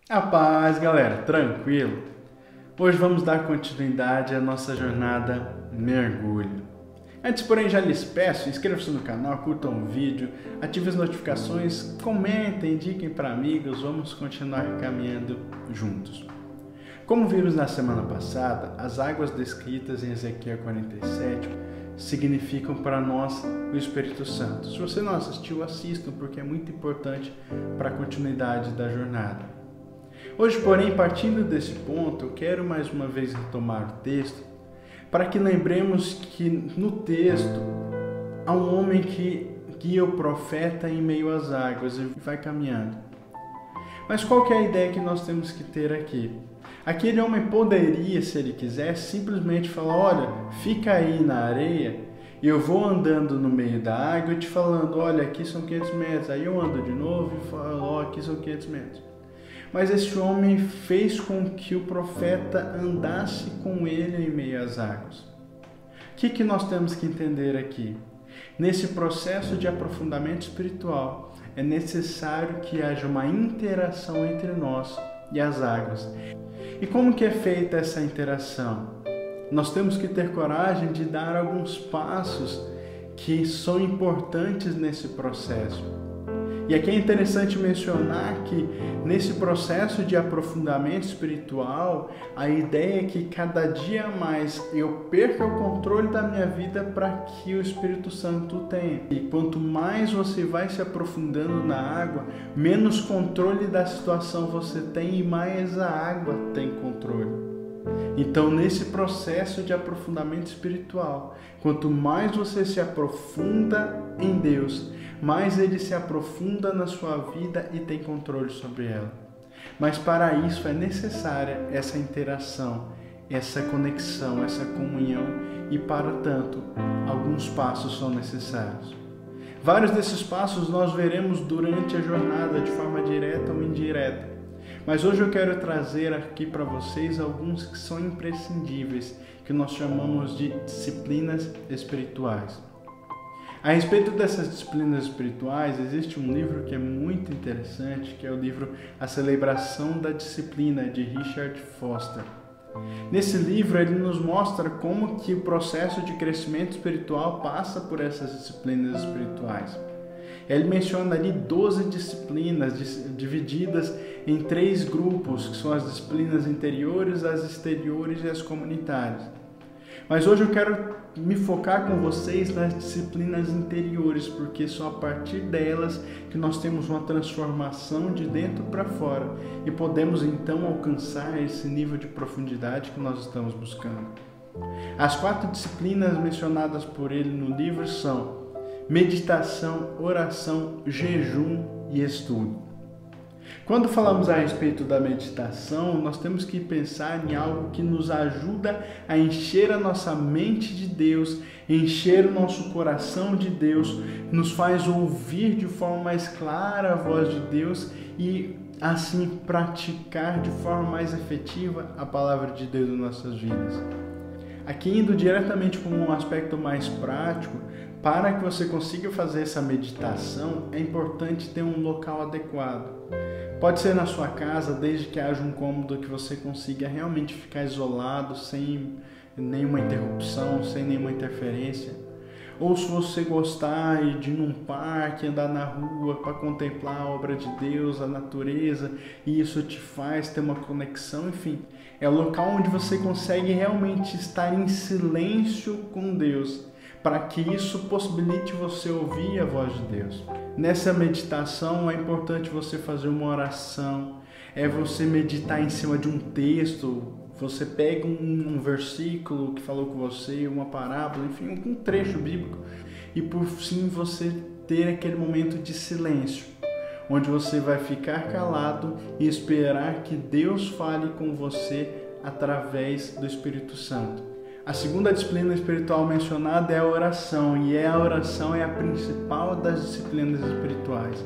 A paz, galera, tranquilo? Hoje vamos dar continuidade à nossa jornada mergulho. Antes, porém, já lhes peço, inscrevam-se no canal, curtam o vídeo, ativem as notificações, comentem, indiquem para amigos, vamos continuar caminhando juntos. Como vimos na semana passada, as águas descritas em Ezequiel 47 significam para nós o Espírito Santo. Se você não assistiu, assistam, porque é muito importante para a continuidade da jornada. Hoje, porém, partindo desse ponto, eu quero mais uma vez retomar o texto para que lembremos que no texto há um homem que guia o profeta em meio às águas e vai caminhando. Mas qual que é a ideia que nós temos que ter aqui? Aquele homem poderia, se ele quisesse, simplesmente falar: olha, fica aí na areia e eu vou andando no meio da água e te falando: olha, aqui são 500 metros. Aí eu ando de novo e falo: ó, aqui são 500 metros. Mas esse homem fez com que o profeta andasse com ele em meio às águas. O que nós temos que entender aqui? Nesse processo de aprofundamento espiritual, é necessário que haja uma interação entre nós e as águas. E como que é feita essa interação? Nós temos que ter coragem de dar alguns passos que são importantes nesse processo. E aqui é interessante mencionar que nesse processo de aprofundamento espiritual, a ideia é que cada dia mais eu perca o controle da minha vida para que o Espírito Santo tenha. E quanto mais você vai se aprofundando na água, menos controle da situação você tem e mais a água tem controle. Então, nesse processo de aprofundamento espiritual, quanto mais você se aprofunda em Deus, mais Ele se aprofunda na sua vida e tem controle sobre ela. Mas para isso é necessária essa interação, essa conexão, essa comunhão e, para tanto, alguns passos são necessários. Vários desses passos nós veremos durante a jornada de forma direta ou indireta. Mas hoje eu quero trazer aqui para vocês alguns que são imprescindíveis, que nós chamamos de disciplinas espirituais. A respeito dessas disciplinas espirituais, existe um livro que é muito interessante, que é o livro A Celebração da Disciplina, de Richard Foster. Nesse livro ele nos mostra como que o processo de crescimento espiritual passa por essas disciplinas espirituais. Ele menciona ali 12 disciplinas divididas em 3 grupos, que são as disciplinas interiores, as exteriores e as comunitárias. Mas hoje eu quero me focar com vocês nas disciplinas interiores, porque são a partir delas que nós temos uma transformação de dentro para fora e podemos então alcançar esse nível de profundidade que nós estamos buscando. As 4 disciplinas mencionadas por ele no livro são meditação, oração, jejum e estudo. Quando falamos a respeito da meditação, nós temos que pensar em algo que nos ajuda a encher a nossa mente de Deus, encher o nosso coração de Deus, nos faz ouvir de forma mais clara a voz de Deus e assim praticar de forma mais efetiva a palavra de Deus em nossas vidas. Aqui indo diretamente para um aspecto mais prático, para que você consiga fazer essa meditação, é importante ter um local adequado. Pode ser na sua casa, desde que haja um cômodo que você consiga realmente ficar isolado, sem nenhuma interrupção, sem nenhuma interferência. Ou se você gostar de ir num parque, andar na rua para contemplar a obra de Deus, a natureza, e isso te faz ter uma conexão, enfim. É o local onde você consegue realmente estar em silêncio com Deus, para que isso possibilite você ouvir a voz de Deus. Nessa meditação é importante você fazer uma oração, é você meditar em cima de um texto, você pega um versículo que falou com você, uma parábola, enfim, um trecho bíblico, e por fim você ter aquele momento de silêncio, onde você vai ficar calado e esperar que Deus fale com você através do Espírito Santo. A segunda disciplina espiritual mencionada é a oração, e a oração é a principal das disciplinas espirituais,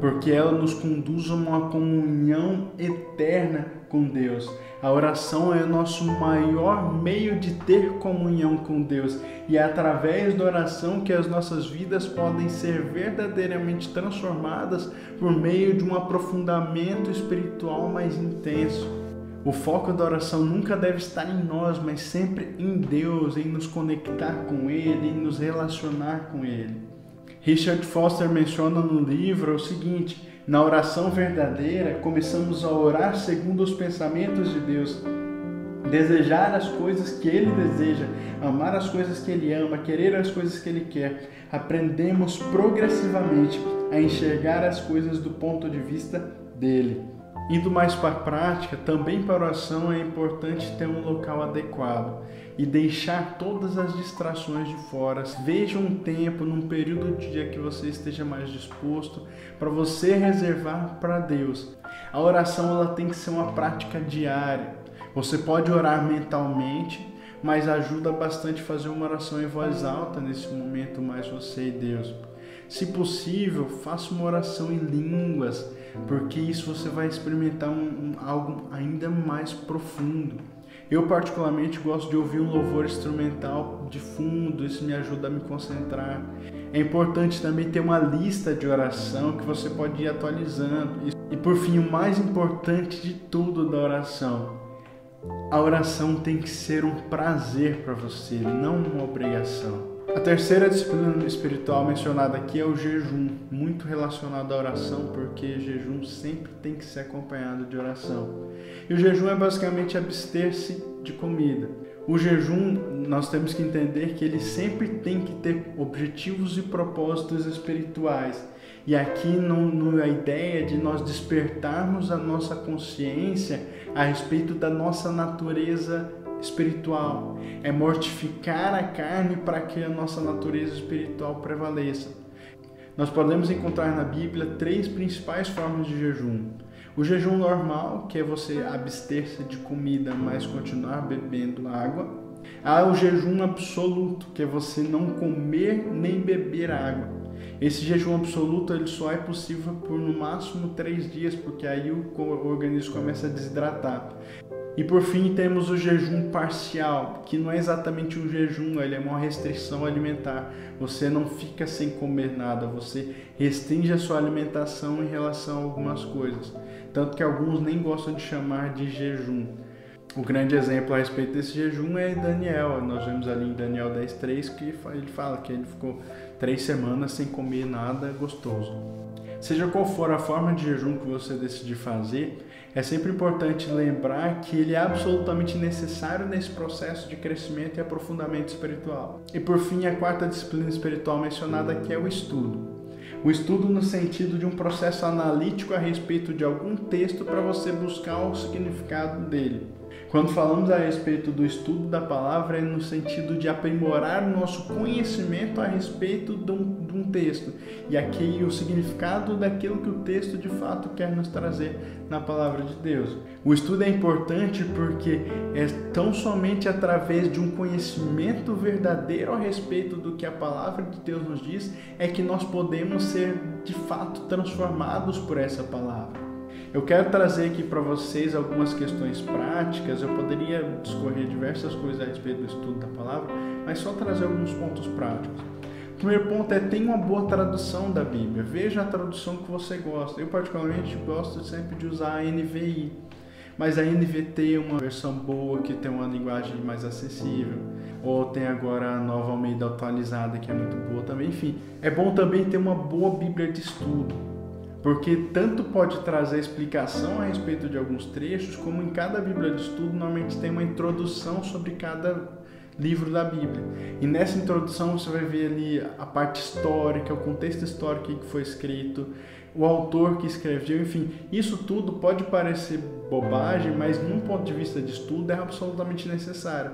porque ela nos conduz a uma comunhão eterna com Deus. A oração é o nosso maior meio de ter comunhão com Deus, e é através da oração que as nossas vidas podem ser verdadeiramente transformadas por meio de um aprofundamento espiritual mais intenso. O foco da oração nunca deve estar em nós, mas sempre em Deus, em nos conectar com Ele, em nos relacionar com Ele. Richard Foster menciona no livro o seguinte: na oração verdadeira, começamos a orar segundo os pensamentos de Deus, desejar as coisas que Ele deseja, amar as coisas que Ele ama, querer as coisas que Ele quer. Aprendemos progressivamente a enxergar as coisas do ponto de vista dEle. Indo mais para a prática, também para a oração é importante ter um local adequado e deixar todas as distrações de fora. Veja um tempo, num período do dia que você esteja mais disposto, para você reservar para Deus. A oração ela tem que ser uma prática diária. Você pode orar mentalmente, mas ajuda bastante fazer uma oração em voz alta nesse momento, mais você e Deus. Se possível, faça uma oração em línguas, porque isso você vai experimentar algo ainda mais profundo. Eu particularmente gosto de ouvir um louvor instrumental de fundo, isso me ajuda a me concentrar. É importante também ter uma lista de oração que você pode ir atualizando. E por fim, o mais importante de tudo da oração: a oração tem que ser um prazer para você, não uma obrigação. A terceira disciplina espiritual mencionada aqui é o jejum, muito relacionado à oração, porque jejum sempre tem que ser acompanhado de oração. E o jejum é basicamente abster-se de comida. O jejum, nós temos que entender que ele sempre tem que ter objetivos e propósitos espirituais. E aqui a ideia de nós despertarmos a nossa consciência a respeito da nossa natureza espiritual, é mortificar a carne para que a nossa natureza espiritual prevaleça. Nós podemos encontrar na Bíblia 3 principais formas de jejum. O jejum normal, que é você abster-se de comida, mas continuar bebendo água. Há o jejum absoluto, que é você não comer nem beber água. Esse jejum absoluto ele só é possível por no máximo 3 dias, porque aí o organismo começa a desidratar. E por fim temos o jejum parcial, que não é exatamente um jejum, ele é uma restrição alimentar. Você não fica sem comer nada, você restringe a sua alimentação em relação a algumas coisas. Tanto que alguns nem gostam de chamar de jejum. O grande exemplo a respeito desse jejum é Daniel. Nós vemos ali em Daniel 10:3 que ele fala que ele ficou 3 semanas sem comer nada gostoso. Seja qual for a forma de jejum que você decidir fazer, é sempre importante lembrar que ele é absolutamente necessário nesse processo de crescimento e aprofundamento espiritual. E por fim, a quarta disciplina espiritual mencionada aqui é o estudo. O estudo no sentido de um processo analítico a respeito de algum texto para você buscar o significado dele. Quando falamos a respeito do estudo da palavra, é no sentido de aprimorar o nosso conhecimento a respeito de um texto. E aqui o significado daquilo que o texto de fato quer nos trazer na palavra de Deus. O estudo é importante porque é tão somente através de um conhecimento verdadeiro a respeito do que a palavra de Deus nos diz, é que nós podemos ser de fato transformados por essa palavra. Eu quero trazer aqui para vocês algumas questões práticas. Eu poderia discorrer diversas coisas a respeito do estudo da palavra, mas só trazer alguns pontos práticos. O primeiro ponto é: tenha uma boa tradução da Bíblia. Veja a tradução que você gosta. Eu particularmente gosto sempre de usar a NVI, mas a NVT é uma versão boa, que tem uma linguagem mais acessível. Ou tem agora a Nova Almeida atualizada, que é muito boa também. Enfim, é bom também ter uma boa Bíblia de estudo, porque tanto pode trazer explicação a respeito de alguns trechos, como em cada Bíblia de estudo normalmente tem uma introdução sobre cada livro da Bíblia. E nessa introdução você vai ver ali a parte histórica, o contexto histórico que foi escrito, o autor que escreveu, enfim. Isso tudo pode parecer bobagem, mas num ponto de vista de estudo é absolutamente necessário.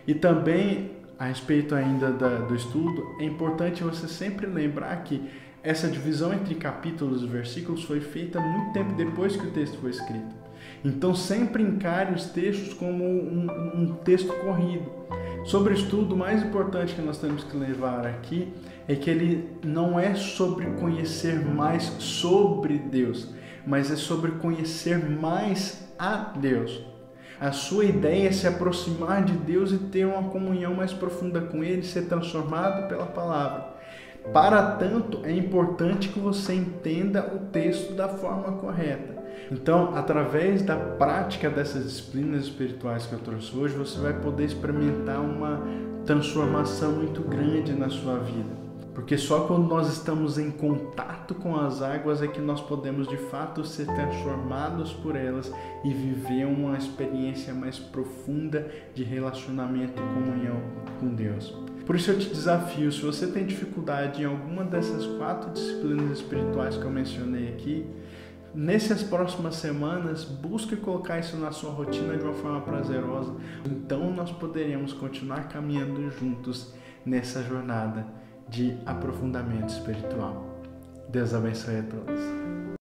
E também, a respeito ainda do estudo, é importante você sempre lembrar que essa divisão entre capítulos e versículos foi feita muito tempo depois que o texto foi escrito. Então sempre encare os textos como um texto corrido. Sobre o estudo, o mais importante que nós temos que levar aqui é que ele não é sobre conhecer mais sobre Deus, mas é sobre conhecer mais a Deus. A sua ideia é se aproximar de Deus e ter uma comunhão mais profunda com Ele, ser transformado pela palavra. Para tanto, é importante que você entenda o texto da forma correta. Então, através da prática dessas disciplinas espirituais que eu trouxe hoje, você vai poder experimentar uma transformação muito grande na sua vida. Porque só quando nós estamos em contato com as águas é que nós podemos de fato ser transformados por elas e viver uma experiência mais profunda de relacionamento e comunhão com Deus. Por isso eu te desafio, se você tem dificuldade em alguma dessas 4 disciplinas espirituais que eu mencionei aqui, nessas próximas semanas, busque colocar isso na sua rotina de uma forma prazerosa. Então nós poderemos continuar caminhando juntos nessa jornada de aprofundamento espiritual. Deus abençoe a todos.